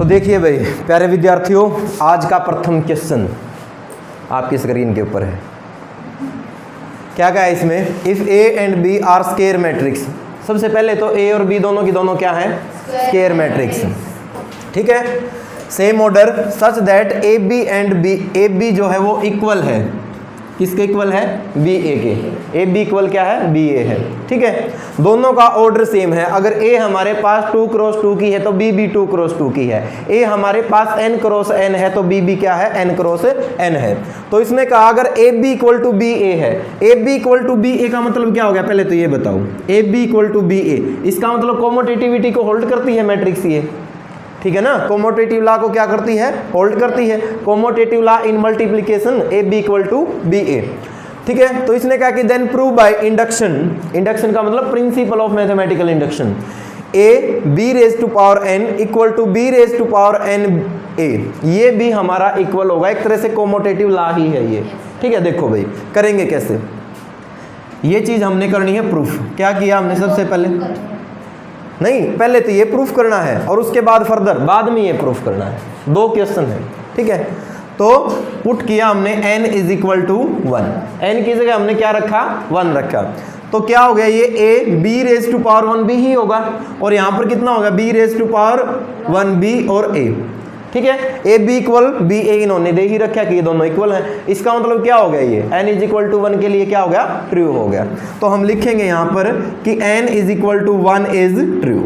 तो देखिए भाई प्यारे विद्यार्थियों, आज का प्रथम क्वेश्चन आपकी स्क्रीन के ऊपर है। क्या क्या है इसमें? If A and B are square matrix. सबसे पहले तो ए और बी दोनों की दोनों क्या है? Square matrix. ठीक है। Same order such that A B and B, A B जो है वो इक्वल है, किसके इक्वल है? बी ए के। ए बी इक्वल क्या है? बी ए है। ठीक है। दोनों का ऑर्डर सेम है। अगर ए हमारे पास 2 क्रॉस 2 की है तो बी भी 2 क्रॉस 2 की है। ए हमारे पास n क्रॉस n है तो बी भी क्या है? n क्रॉस n है। तो इसने कहा अगर a B equal to b a है, A B equal to b a का मतलब क्या हो गया? पहले तो ये बताओ, a B equal to b a, इसका मतलब कॉम्यूटेटिविटी को होल्ड करती है मैट्रिक्स ये। ठीक है ना। कॉम्यूटेटिव लॉ को क्या करती है? होल्ड करती है। Commutative law in multiplication a B equal to b a. ठीक है। तो इसने कहा कि then prove by induction, induction का मतलब principle of mathematical induction, a B raise to power N equal to b raise to power n a, ये भी हमारा इक्वल होगा। एक तरह से कॉम्यूटेटिव लॉ ही है ये। ठीक है। देखो भाई करेंगे कैसे, ये चीज हमने करनी है प्रूफ। क्या किया हमने? सबसे पहले नहीं, पहले तो ये प्रूफ करना है और उसके बाद फर्दर बाद में ये प्रूफ करना है। 2 क्वेश्चन है। ठीक है। तो पुट किया हमने n is equal to 1, n की जगह हमने क्या रखा? 1 रखा। तो क्या हो गया? ये a b raise to power 1 b ही होगा और यहाँ पर कितना होगा? b raise to power 1 b और a। ठीक है। A B equal B A इन्होंने दे ही रखा कि ये दोनों इक्वल हैं। इसका मतलब क्या हो गया? ये n इज इक्वल टू 1 के लिए क्या हो गया? ट्रू हो गया। तो हम लिखेंगे यहाँ पर कि n is equal to 1 is true.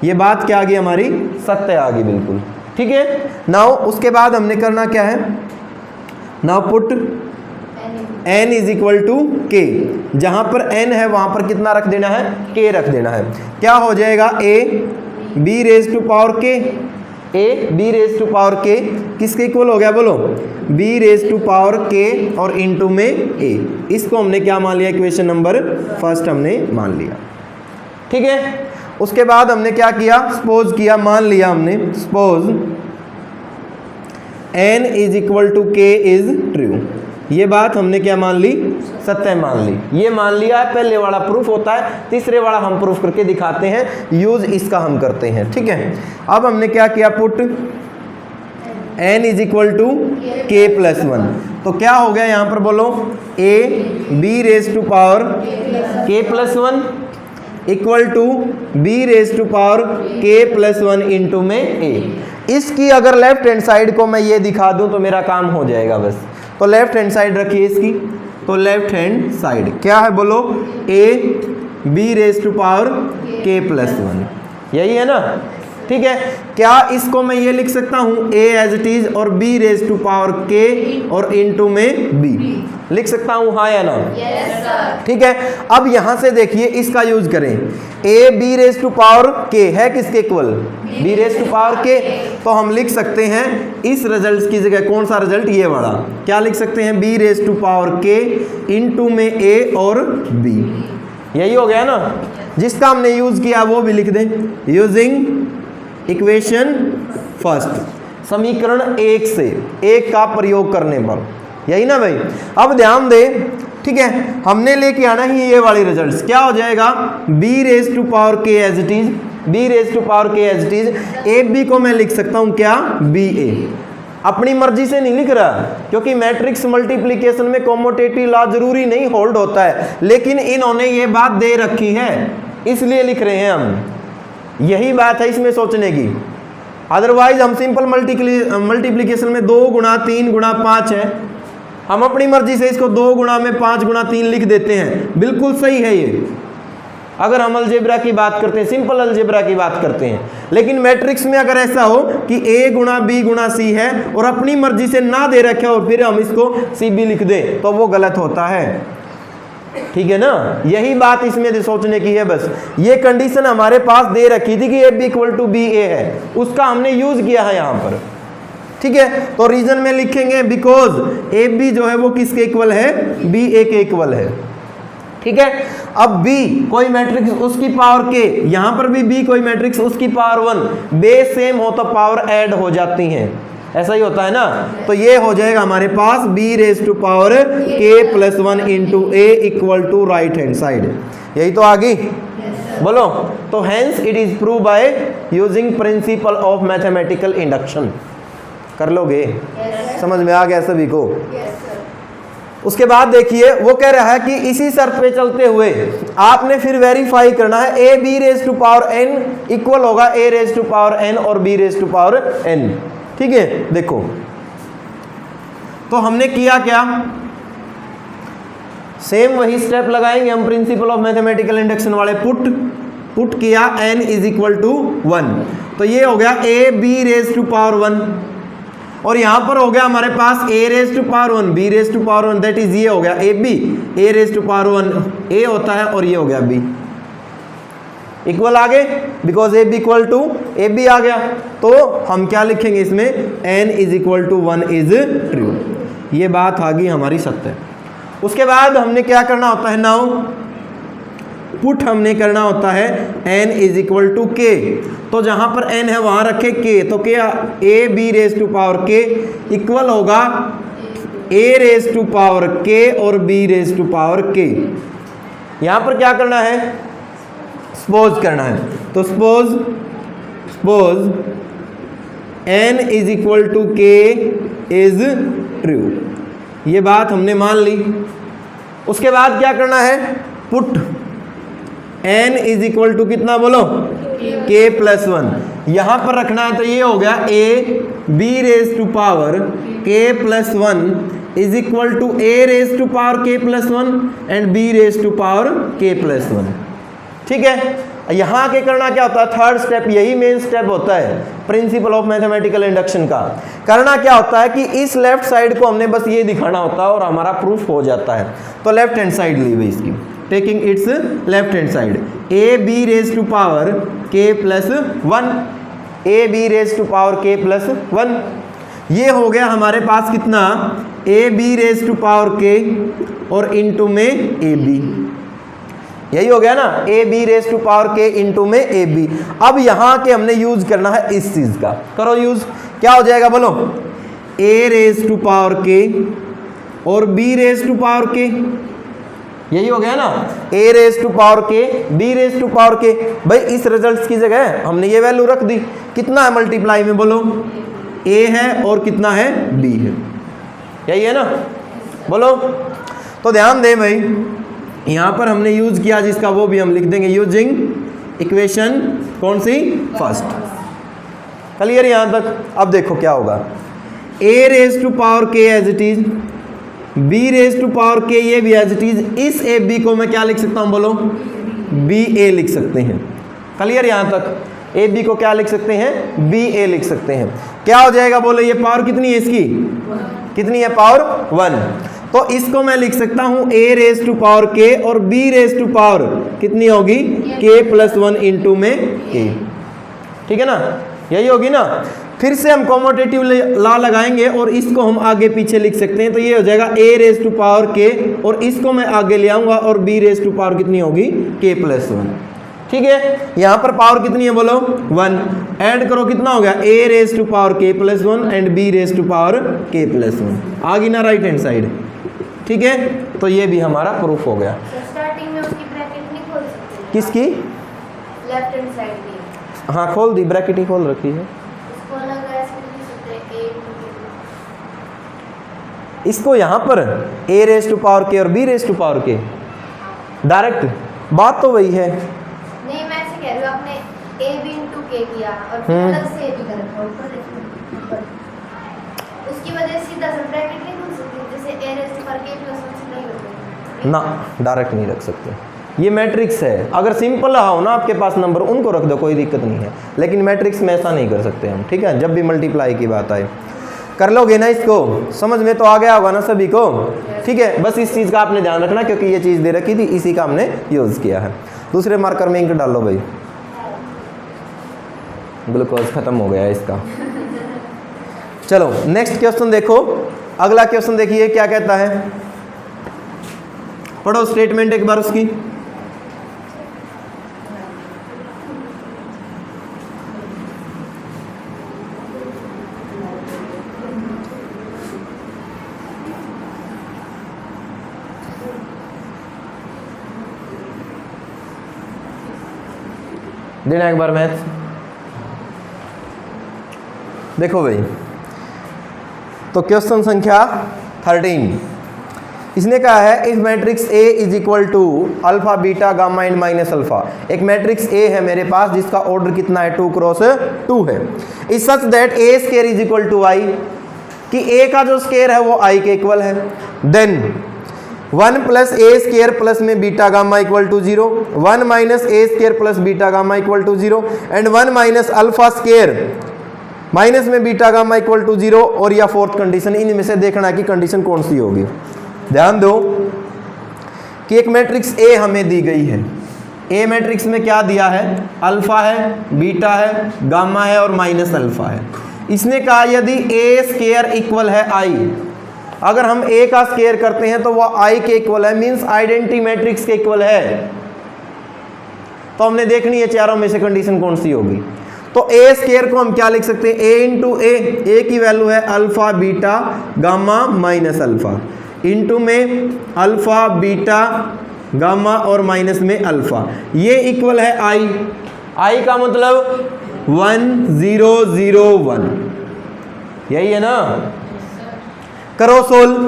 ये बात क्या आ गई हमारी? सत्य आ गई बिल्कुल। ठीक है। नाउ उसके बाद हमने करना क्या है? Now put n is equal to k, जहां पर n है वहां पर कितना रख देना है? k रख देना है। क्या हो जाएगा? a b raise to power k, A B raise to power K किसके इक्वल हो गया? बोलो, बी रेज टू पावर के और इनटू में ए। इसको हमने क्या मान लिया? इक्वेशन नंबर फर्स्ट हमने मान लिया। ठीक है। उसके बाद हमने क्या किया? सपोज किया, मान लिया हमने, suppose n is equal to K is true. ये बात हमने क्या मान ली? सत्य मान ली। ये मान लिया है। पहले वाला प्रूफ होता है, तीसरे वाला हम प्रूफ करके दिखाते हैं, यूज इसका हम करते हैं। ठीक है। अब हमने क्या किया? Put n is equal to K plus 1। तो क्या हो गया यहाँ पर? बोलो, a b raise to power k plus 1 equal to b raise to power k plus 1 into में a। इसकी अगर लेफ्ट हैंड साइड को मैं ये दिखा दूं तो मेरा काम हो जाएगा बस। तो लेफ्ट हैंड साइड रखिए इसकी। तो लेफ्ट हैंड साइड क्या है? बोलो, a b raise to power k plus 1, यही है ना। ठीक है। क्या इसको मैं ये लिख सकता हूं a एज इट इज और b raise to power k और इनटू में b लिख सकता हूं? हाँ या ना? yes, sir। ठीक है। अब यहां से देखिए इसका यूज करें। a b raise to power k है किसके इक्वल? b raise to power k। तो हम लिख सकते हैं इस रिजल्ट की जगह कौन सा रिजल्ट? ये वाला। क्या लिख सकते हैं? b raise to power k into में a और b। यही हो गया ना। जिसका हमने यूज किया वो भी लिख दें। यूजिंग इक्वेशन फर्स्ट, समीकरण 1 से 1 का प्रयोग करने पर, यही ना भाई। अब ध्यान दे। ठीक है। हमने लेके आना ही ये वाली रिजल्ट्स। क्या हो जाएगा? b raise to power k as it is, b raise to power k as it is. A B को मैं लिख सकता हूं क्या? B A. अपनी मर्जी से नहीं लिख रहा, क्योंकि मैट्रिक्स मल्टीप्लिकेशन में कॉम्यूटेटिव लॉ जरूरी नहीं होल्ड होता है, लेकिन इन्होंने ये बात दे रखी है इसलिए लिख रहे हैं हम। यही बात है इसमें सोचने की। अदरवाइज हम सिंपल मल्टीप्लिकेशन में 2 गुणा 3 गुणा 5 है, हम अपनी मर्जी से इसको 2 गुणा में 5 गुणा 3 लिख देते हैं। बिल्कुल सही है ये, अगर हम अलजेब्रा की बात करते हैं, सिंपल अलजेब्रा की बात करते हैं। लेकिन मैट्रिक्स में अगर ऐसा हो कि a गुणा b गुणा c है और अपनी मर्जी से ना दे रखे और फिर हम इसको cb लिख दें तो वो गलत होता है। ठीक है ना। यही बात इसमें सोचने की है बस। ये कंडीशन हमारे पास दे रखी थी कि a b equal to b a है, उसका हमने यूज किया है यहाँ पर। ठीक है। तो रीजन में लिखेंगे बिकॉज ए बी जो है वो किसके इक्वल है? बी ए के इक्वल है। ठीक है। अब b कोई मैट्रिक्स उसकी पावर k, यहां पर भी b कोई मैट्रिक्स उसकी पावर 1, बेस सेम हो तो पावर ऐड हो जाती हैं, ऐसा ही होता है ना। तो ये हो जाएगा हमारे पास b raise to power k plus 1 into a equal to right hand side. यही तो आ गई। बोलो। तो hence it is prove by using principle of mathematical induction. कर लोगे? समझ में आ गया सभी को? उसके बाद देखिए वो कह रहा है कि इसी शर्त पे चलते हुए आपने फिर वेरीफाई करना है A B raise to power N equal होगा A raise to power N और B raise to power N. ठीक है, देखो तो हमने किया क्या, सेम वही स्टेप लगाएंगे हम प्रिंसिपल ऑफ मैथमेटिकल इंडक्शन वाले। पुट किया n इज इक्वल टू 1, तो ये हो गया A B raise to power 1 और यहां पर हो गया हमारे पास a raise to power 1 b raise to power 1, that is ये हो गया A B a raise to power 1 a होता है और ये हो गया b इक्वल आ गए, because a B equal to a b आ गया। तो हम क्या लिखेंगे इसमें, n is equal to 1 is true. ये बात आ गई हमारी सत्य। उसके बाद हमने क्या करना होता है, नाउ पुट हमने करना होता है n इज इक्वल टू के। तो जहां पर n है वहां रखे k, तो क्या A B raise to power k equal होगा a raise to power k और b raise to power k। यहां पर क्या करना है, सपोज करना है। तो suppose n is equal to k is true. ये बात हमने मान ली। उसके बाद क्या करना है, put n is equal to कितना बोलो, k प्लस 1 यहां पर रखना है। तो ये हो गया a b raise to power k plus 1 is equal to a raise to power k plus 1 and b raise to power k plus 1। ठीक है, यहां आके करना क्या होता है, थर्ड स्टेप, यही मेन स्टेप होता है प्रिंसिपल ऑफ मैथमेटिकल इंडक्शन का। करना क्या होता है कि इस लेफ्ट साइड को हमने बस ये दिखाना होता है और हमारा प्रूफ हो जाता है। तो लेफ्ट हैंड साइड ली हुई इसकी, taking its left hand side, A B raise to power k plus 1 A B raise to power k plus 1। ये हो गया हमारे पास कितना, A B raise to power k और इनटू में ए बी, यही हो गया ना, A B raise to power k into में ए बी। अब यहां के हमने यूज करना है इस चीज का, करो यूज। क्या हो जाएगा बोलो, a raise to power k और b raise to power k, यही हो गया ना, a raise to power k b raise to power k। भाई इस रिजल्ट की जगह हमने ये वैल्यू रख दी, कितना है मल्टीप्लाई में बोलो, a है और कितना है b है, यही है ना बोलो। तो ध्यान दें भाई, यहां पर हमने यूज किया जिसका वो भी हम लिख देंगे, यूजिंग इक्वेशन कौन सी, फर्स्ट। क्लियर यहां तक? अब देखो क्या होगा, a raise to power k as it is, b raise to power k ये भी एज इट इज। इस ए बी को मैं क्या लिख सकता हूं बोलो, बी ए लिख सकते हैं। क्लियर यहां तक? ए बी को क्या लिख सकते हैं, बी ए लिख सकते हैं। क्या हो जाएगा बोलो, ये पावर कितनी है इसकी, कितनी है, पावर 1। तो इसको मैं लिख सकता हूं a raise to power k और b रेज टू पावर कितनी होगी, k प्लस 1 इंटू में a। ठीक है ना, यही होगी ना। फिर से हम कॉमोटेटिव लॉ लगाएंगे और इसको हम आगे पीछे लिख सकते हैं। तो ये हो जाएगा a raise to power k और इसको मैं आगे ले आऊंगा और b रेज टू पावर कितनी होगी, k प्लस 1। ठीक है, यहां पर पावर कितनी है बोलो, 1। ऐड करो कितना हो गया, a raise to power k plus 1 and b raise to power k plus 1 आ गई ना राइट हैंड साइड। ठीक है, तो ये भी हमारा प्रूफ हो गया। स्टार्टिंग में उसकी ब्रैकेट नहीं खोल सकते, किसकी, लेफ्ट हैंड साइड की, हाँ खोल दी, ब्रैकेट ही खोल रखी है। उसको अलग ऐसे लिख सकते हैं, इसको यहाँ पर a raise to power k और b raise to power k, direct बात तो वही है। नहीं मैं ऐसे कह रही हूँ, आपने a b into k किया और फिर अलग से a b कर रखा ऊपर देखो, उसकी वजह से सीधा सा ब्रैकेट नहीं खोल सकते, जैसे a raise to power k plus 1 से नहीं कर सकते ना, डायरेक्ट नहीं रख सकते। ये मैट्रिक्स है, अगर सिंपल रहा हो ना आपके पास नंबर, उनको रख दो, कोई दिक्कत नहीं है। लेकिन मैट्रिक्स में ऐसा नहीं कर सकते हम। ठीक है, जब भी मल्टीप्लाई की बात आए, कर लोगे ना इसको, समझ में तो आ गया होगा ना सभी को। ठीक है, बस इस चीज़ का आपने ध्यान रखना, क्योंकि ये चीज़ दे रखी थी, इसी का हमने यूज़ किया है। दूसरे मार्कर में इंक डालो भाई, ग्लूकोज खत्म हो गया है इसका। चलो नेक्स्ट क्वेश्चन देखो, अगला क्वेश्चन देखिए क्या कहता है, पढ़ो स्टेटमेंट एक बार उसकी। देना एक बार मैथ। देखो भाई, तो क्वेश्चन संख्या 13 इसने कहा है if matrix A is equal to alpha beta gamma and minus alpha. एक मैट्रिक्स ए है मेरे पास जिसका ऑर्डर कितना है 2 क्रॉस 2 है। Is such that a square is equal to I, कि ए का जो स्क्वायर है वो आई के इक्वल है। Then 1 plus A square plus में beta gamma equal to 0, 1 minus A square plus beta gamma equal to 0 and 1 minus alpha square minus में beta gamma equal to 0 और या फोर्थ कंडीशन। इनमें से देखना है कि कंडीशन कौन सी होगी। ध्यान दो कि एक मैट्रिक्स ए हमें दी गई है। ए मैट्रिक्स में क्या दिया है? अल्फा है, बीटा है, गामा है और माइनस अल्फा है। इसने कहा यदि ए स्क्वायर इक्वल है आई, अगर हम ए का स्क्वायर करते हैं तो वह आई के इक्वल है, मींस आइडेंटिटी मैट्रिक्स के इक्वल है। तो हमने देखनी है चारों में से कंडीशन कौन सी होगी। तो ए स्क्वायर को हम क्या लिख सकते हैं? ए इंटू ए की वैल्यू है alpha beta gamma minus alpha, into में अल्फा बीटा गामा और माइनस में अल्फा, ये इक्वल है आई। आई का मतलब 1 0 0 1, यही है ना। करो solve,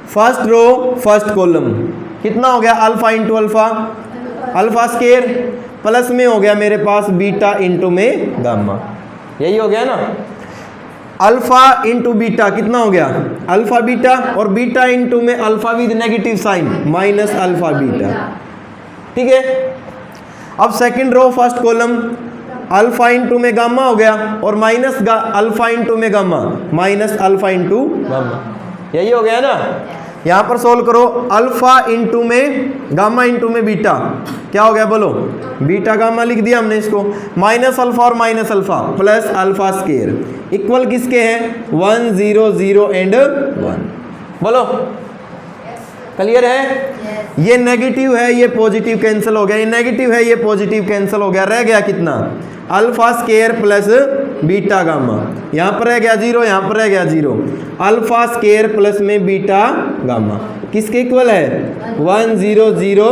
first row first column कितना हो गया? Alpha into alpha, alpha square plus में हो गया मेरे पास बीटा इंटू में गामा, यही हो गया ना। अल्फा इंटू बीटा कितना हो गया? अल्फा बीटा, और बीटा इंटू में alpha with negative sign minus alpha beta, ठीक है। अब second row first column alpha into में गामा हो गया और माइनस अल्फा इंटू में gamma minus alpha into gamma, यही हो गया ना। यहाँ पर सोल्व करो, अल्फा इंटू में गामा इंटू में बीटा क्या हो गया बोलो? बीटा गामा लिख दिया हमने इसको, माइनस अल्फा और minus alpha plus alpha square equal किसके हैं? 1 0 0 एंड 1। बोलो क्लियर है? ये नेगेटिव है, ये पॉजिटिव कैंसिल हो गया, ये नेगेटिव है, ये पॉजिटिव कैंसिल हो गया, रह गया कितना? Alpha square plus beta gamma, यहाँ पर रह गया 0, यहाँ पर रह गया 0, अल्फा स्क्वायर प्लस में बीटा गामा किसके इक्वल है? 1 0 0,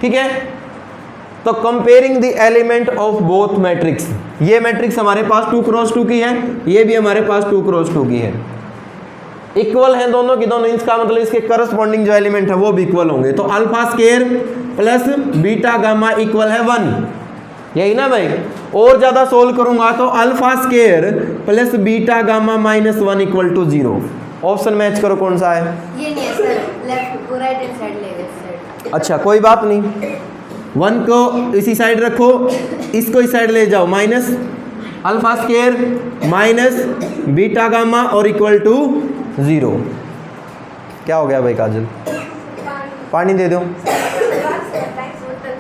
ठीक है। तो comparing the element of both matrix, ये मैट्रिक्स हमारे पास 2 क्रॉस 2 की है, ये भी हमारे पास 2 क्रॉस 2 की है, इक्वल हैं दोनों की दोनों। इसका मतलब इसके करस्पॉन्डिंग जो एलिमेंट है वो भी इक्वल होंगे। तो alpha square plus beta gamma equal है 1, यही ना भाई। और ज्यादा सोल्व करूंगा तो alpha square plus beta gamma minus 1 equal to 0। Option match करो कौन सा है? ये नहीं है सर, लेफ्ट को राइट हैंड साइड लेगा साइड। अच्छा कोई बात नहीं, 1 को इसी साइड रखो, इसको इस साइड ले जाओ, minus alpha square minus beta gamma और इक्वल टू 0। क्या हो गया भाई काजल? पानी दे दो,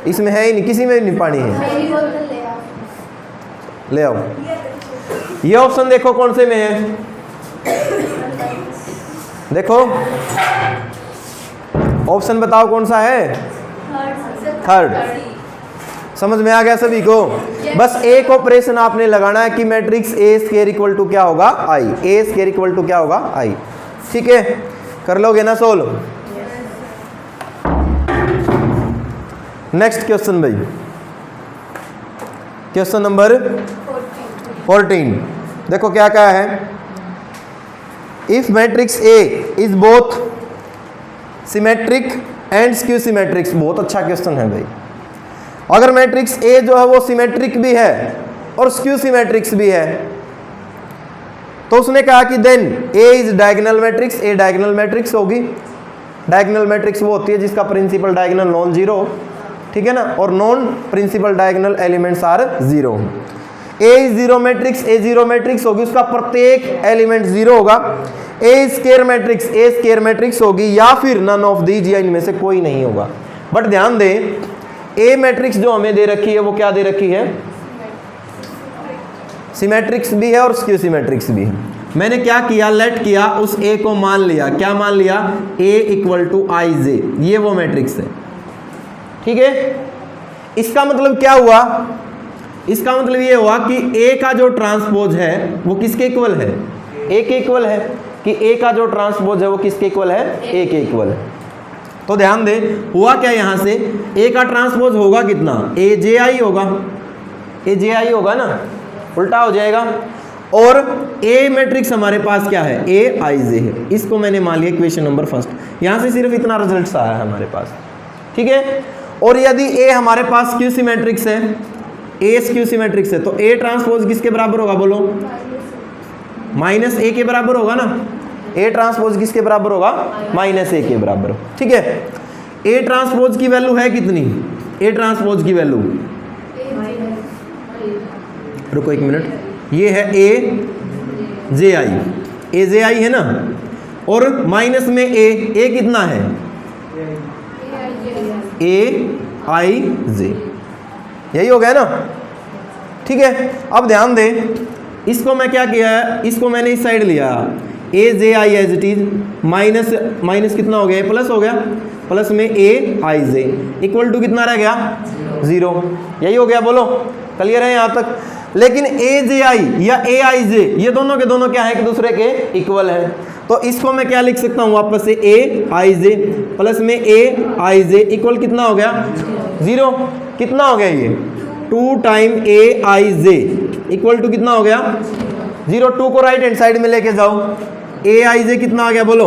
इसमें है ही नहीं, किसी में भी नहीं पानी है, मेरी बोतल ले आओ। ले आओ। ये ऑप्शन देखो कौन से में है, देखो ऑप्शन बताओ कौन सा है? थर्ड। समझ में आ गया सभी को? बस एक ऑपरेशन आपने लगाना है कि matrix A square equal to क्या होगा? I. A square equal to क्या होगा? आई, ठीक है। कर लोगे ना सोल्व? नेक्स्ट क्वेश्चन भाई, क्वेश्चन नंबर 14। देखो क्या कहा है, if matrix A is both symmetric and skew symmetrics. बहुत अच्छा क्वेश्चन है भाई। अगर मैट्रिक्स ए जो है वो सिमेट्रिक भी है और स्क्यू सिमेट्रिक्स भी है, तो उसने कहा कि then A is diagonal matrix. A diagonal matrix होगी। डायगोनल मैट्रिक्स वो होती है जिसका प्रिंसिपल डायगोनल नॉन जीरो, ठीक है ना, और non principal diagonal elements are 0। A is zero matrix, A zero matrix होगी, उसका प्रत्येक एलिमेंट 0 होगा। A square matrix, A square matrix होगी, या फिर नन ऑफ दीज, या इनमें से कोई नहीं होगा। बट ध्यान दें, ए मैट्रिक्स जो हमें दे रखी है वो क्या दे रखी है? सिमेट्रिक्स भी है और स्क्यू सिमेट्रिक्स भी है। मैंने क्या किया, लेट किया, उस ए को मान लिया। क्या मान लिया? ए इक्वल टू आई जे, ये वो मैट्रिक्स है, ठीक है। इसका मतलब क्या हुआ? इसका मतलब ये हुआ कि ए का जो ट्रांसपोज है वो किसके इक्वल है? ए के इक्वल है। कि ए का जो ट्रांसपोज है वो किसके इक्वल है? ए के इक्वल है। तो ध्यान दे, हुआ क्या यहाँ से, ए का ट्रांसपोज होगा कितना, ए जे आई होगा, ए जे आई होगा ना, उल्टा हो जाएगा। और ए मैट्रिक्स हमारे पास क्या है, ए आई जे है। इसको मैंने मान लिया इक्वेशन नंबर फर्स्ट। यहाँ से सिर्फ इतना रिजल्ट आया है हमारे पास, ठीक है। और यदि ए हमारे पास क्यूसी मैट्रिक्स है, ए क्यूसी मैट्रिक्स है, तो ए ट्रांसपोज किसके बराबर होगा बोलो, माइनस ए के बराबर होगा ना। ए ट्रांसपोज किसके बराबर होगा, माइनस ए के बराबर, ठीक है। ए ट्रांसपोज की वैल्यू है कितनी, ए ट्रांसपोज की वैल्यू, रुको एक मिनट, ये है ए जे आई, ए जे आई है ना, और माइनस में ए कितना है, ए आई जे, यही हो गया ना, ठीक है। अब ध्यान दे, इसको मैं क्या किया है, इसको मैंने इस साइड लिया, a j i as it is, minus minus कितना हो गया, प्लस हो गया, प्लस में ए आई जे इक्वल टू कितना रह गया, 0, यही हो गया, बोलो क्लियर है यहाँ तक। लेकिन ए जे आई या ए आई जे ये दोनों के दोनों क्या है, एक दूसरे के इक्वल है, तो इसको मैं क्या लिख सकता हूँ वापस से, ए आई जे प्लस में ए आई जे इक्वल कितना हो गया, 0, कितना हो गया ये, 2 time A I J equal to कितना हो गया, 0। 2 को राइट हैंड साइड में लेके जाओ, ए आई जे कितना आ गया बोलो,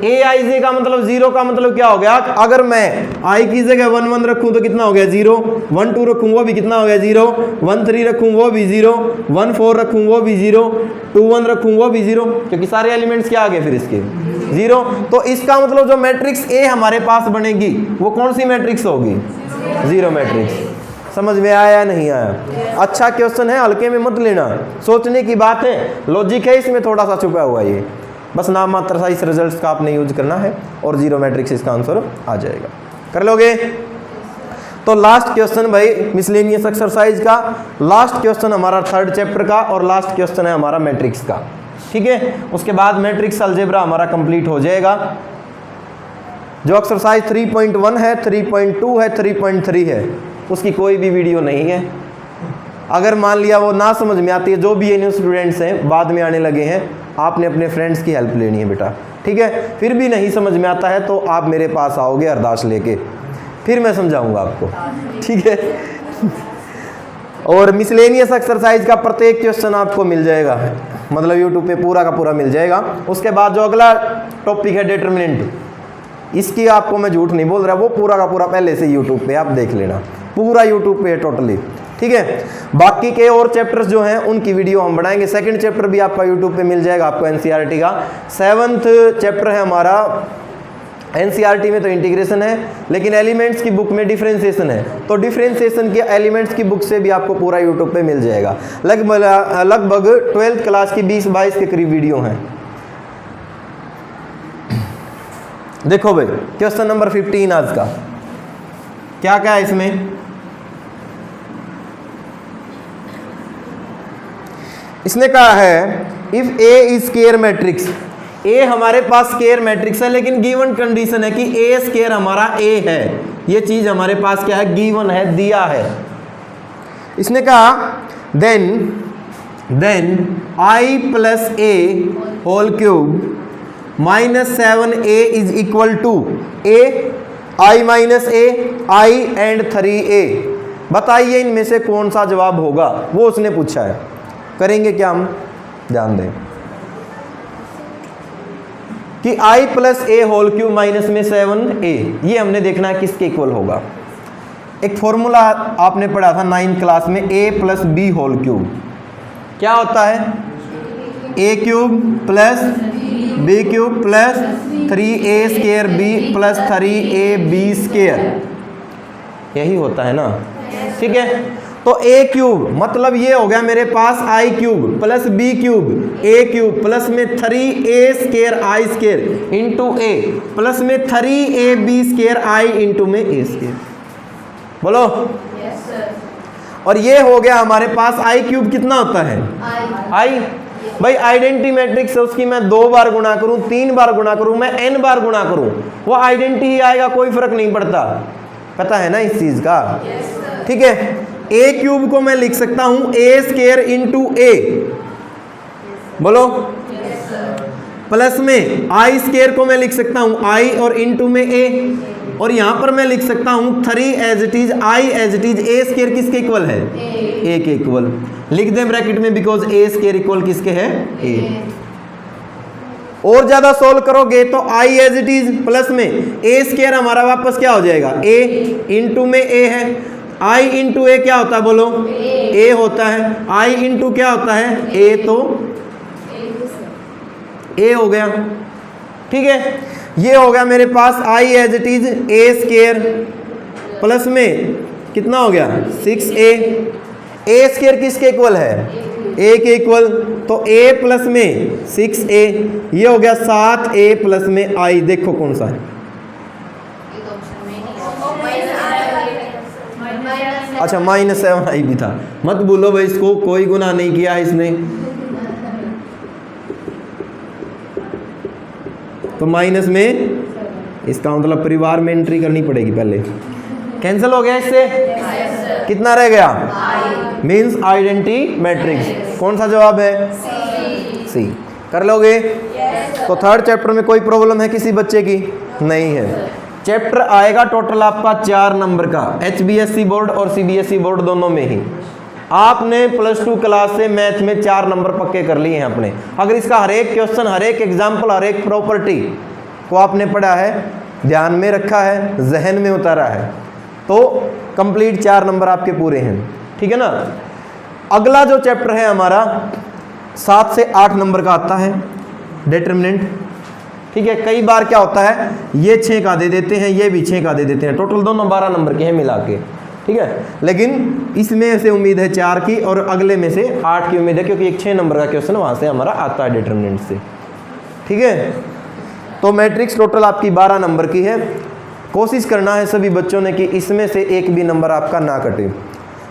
ए आई जे का मतलब 0 का मतलब क्या हो गया, अगर मैं आई की जगह 1 1 रखूं तो कितना हो गया 0, 1 2 रखूं वो भी कितना हो गया 0, 1 3 रखूं वो भी 0, 1 4 रखूं वो भी 0, 2 1 रखूं वो भी 0, क्योंकि सारे एलिमेंट्स क्या आ गए फिर इसके 0। तो इसका मतलब जो मैट्रिक्स ए हमारे पास बनेगी वो कौन सी मैट्रिक्स होगी, 0 मैट्रिक्स। समझ में आया या नहीं आया? अच्छा क्वेश्चन है, हल्के में मत लेना, सोचने की बात है, लॉजिक है इसमें थोड़ा सा छुपा हुआ, ये बस नाम मात्र सा इस रिजल्ट्स का आपने यूज करना है और 0 मैट्रिक्स इसका आंसर आ जाएगा। कर लोगे? तो लास्ट क्वेश्चन भाई मिसलेनियस एक्सरसाइज का, लास्ट क्वेश्चन हमारा 3rd चैप्टर का और लास्ट क्वेश्चन है हमारा मैट्रिक्स का, ठीक है। उसके बाद मैट्रिक्स अलजेब्रा हमारा कंप्लीट हो जाएगा। जो एक्सरसाइज 3.1 है, 3.2 है, 3.3 है, उसकी कोई भी वीडियो नहीं है। अगर मान लिया वो ना समझ में आती है, जो भी न्यू स्टूडेंट्स हैं बाद में आने लगे हैं, आपने अपने फ्रेंड्स की हेल्प लेनी है बेटा, ठीक है। फिर भी नहीं समझ में आता है तो आप मेरे पास आओगे अरदास लेके, फिर मैं समझाऊंगा आपको, ठीक है। और मिसलेनियस एक्सरसाइज का प्रत्येक क्वेश्चन आपको मिल जाएगा, मतलब यूट्यूब पे पूरा का पूरा मिल जाएगा। उसके बाद जो अगला टॉपिक है डिटरमिनेंट, इसकी आपको मैं झूठ नहीं बोल रहा, वो पूरा का पूरा पहले से यूट्यूब पे आप देख लेना, पूरा यूट्यूब पे है टोटली, ठीक है। बाकी के और चैप्टर्स जो हैं उनकी वीडियो हम बनाएंगे। 2nd चैप्टर भी आपका यूट्यूब पे मिल जाएगा आपको एनसीईआरटी का। 7th चैप्टर है हमारा, एनसीईआरटी में तो इंटीग्रेशन है, लेकिन एलिमेंट्स की बुक में डिफरेंशिएशन है, तो डिफरेंशिएशन के एलिमेंट्स की बुक से भी आपको पूरा यूट्यूब पे मिल जाएगा। लगभग 12th क्लास की 20-22 के करीब वीडियो हैं। देखो भाई क्वेश्चन नंबर 15 आज का क्या क्या है इसमें, इसने कहा है if a is square matrix, a हमारे पास स्केयर मैट्रिक्स है, लेकिन गिवन कंडीशन है कि ए स्केयर हमारा ए है, ये चीज हमारे पास क्या है, गिवन है, दिया है। इसने कहा then I plus A whole cube minus 7a is equal to A I minus A, I and 3a। बताइए इनमें से कौन सा जवाब होगा, वो उसने पूछा है। करेंगे क्या हम, ध्यान दें कि i plus A whole cube minus में 7a, ये हमने देखना है किसके इक्वल होगा। एक फॉर्मूला आपने पढ़ा था 9th क्लास में, a plus B whole cube क्या होता है, a cube plus B cube plus 3a square B plus 3ab square, यही होता है ना, ठीक है। तो a क्यूब मतलब ये हो गया मेरे पास i cube plus b cube a cube plus में 3a square i square into a plus में 3ab स्केयर i इंटू में a स्केयर, बोलो यस सर। और ये हो गया हमारे पास i क्यूब कितना होता है, i भाई आइडेंटिटी मैट्रिक्स है, उसकी मैं 2 बार गुणा करूं, 3 बार गुणा करूं, मैं n बार गुणा करूं, वो आइडेंटिटी ही आएगा, कोई फर्क नहीं पड़ता, पता है ना इस चीज का, ठीक है। a क्यूब को मैं लिख सकता हूं a स्केयर इंटू a, बोलो प्लस में आई स्केयर को मैं लिख सकता हूं आई और इनटू में ए, और यहां पर मैं लिख सकता हूं 3 as it is I as it is A square किसके इक्वल है, ए के इक्वल। लिख दें ब्रैकेट में बिकॉज ए स्केयर इक्वल किसके है, ए। और ज्यादा सोल्व करोगे तो आई एज इट इज प्लस में ए स्केयर हमारा वापस क्या हो जाएगा, ए इनटू में ए है, आई इंटू ए क्या होता है बोलो, ए होता है, आई इंटू क्या होता है, ए, तो ए हो गया। ठीक है, ये हो गया मेरे पास I as it is A square plus में कितना हो गया 6a। ए स्केयर किसके इक्वल है, ए के इक्वल, तो a प्लस में 6a, ये हो गया 7a प्लस में आई। देखो कौन सा है, अच्छा -7 आई भी था, मत बोलो भाई इसको, कोई गुनाह नहीं किया है इसने। तो माइनस में इसका मतलब परिवार में एंट्री करनी पड़ेगी पहले। कैंसिल हो गया इससे, कितना रह गया, मीन्स आइडेंटिटी मैट्रिक्स। कौन सा जवाब है, सी। कर लोगे? तो थर्ड चैप्टर में कोई प्रॉब्लम है किसी बच्चे की, नहीं है। चैप्टर आएगा टोटल आपका 4 नंबर का, HBSC बोर्ड और CBSE बोर्ड दोनों में ही। आपने +2 क्लास से मैथ में 4 नंबर पक्के कर लिए हैं अपने। अगर इसका हर एक क्वेश्चन, हर एक एग्जाम्पल, हर एक प्रॉपर्टी को आपने पढ़ा है, ध्यान में रखा है, जहन में उतारा है, तो कंप्लीट 4 नंबर आपके पूरे हैं। ठीक है ना। अगला जो चैप्टर है हमारा 7 से 8 नंबर का आता है, डिटरमिनेंट। ठीक है, कई बार क्या होता है, ये 6 का दे देते हैं, ये भी 6 का दे देते हैं, टोटल दोनों 12 नंबर के हैं मिला के। ठीक है, लेकिन इसमें से उम्मीद है 4 की और अगले में से 8 की उम्मीद है, क्योंकि एक 6 नंबर का क्वेश्चन वहाँ से हमारा आता है डिटरमिनेंट से। ठीक है, तो मैट्रिक्स टोटल आपकी 12 नंबर की है। कोशिश करना है सभी बच्चों ने कि इसमें से एक भी नंबर आपका ना कटे।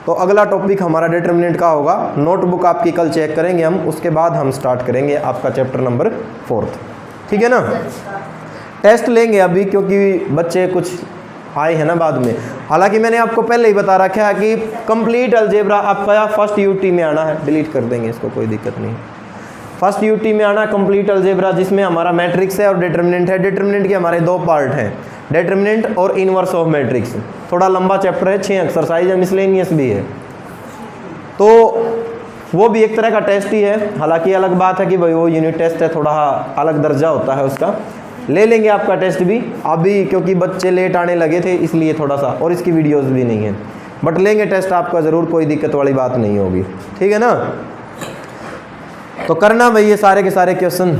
तो अगला टॉपिक हमारा डिटरमिनेंट का होगा। नोटबुक आपकी कल चेक करेंगे हम, उसके बाद हम स्टार्ट करेंगे आपका चैप्टर नंबर 4। ठीक है ना। टेस्ट लेंगे अभी, क्योंकि बच्चे कुछ आए हैं ना बाद में। हालांकि मैंने आपको पहले ही बता रखा है कि कंप्लीट अलजेब्रा आपका फर्स्ट यूटी में आना है। डिलीट कर देंगे इसको, कोई दिक्कत नहीं। फर्स्ट यूटी में आना कंप्लीट अलजेब्रा, जिसमें हमारा मैट्रिक्स है और डिटरमिनेंट है। डिटरमिनेंट के हमारे 2 पार्ट हैं, डिटरमिनेंट और इनवर्स ऑफ मैट्रिक्स। थोड़ा लंबा चैप्टर है, 6 एक्सरसाइज है, मिसलेनियस भी है, तो वो भी एक तरह का टेस्ट ही है। हालांकि अलग बात है कि भाई वो यूनिट टेस्ट है, थोड़ा अलग दर्जा होता है उसका। ले लेंगे आपका टेस्ट भी अभी, क्योंकि बच्चे लेट आने लगे थे इसलिए थोड़ा सा, और इसकी वीडियोस भी नहीं है, बट लेंगे टेस्ट आपका ज़रूर, कोई दिक्कत वाली बात नहीं होगी। ठीक है ना। तो करना भाई ये सारे के सारे क्वेश्चन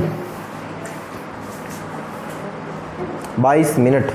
22 मिनट।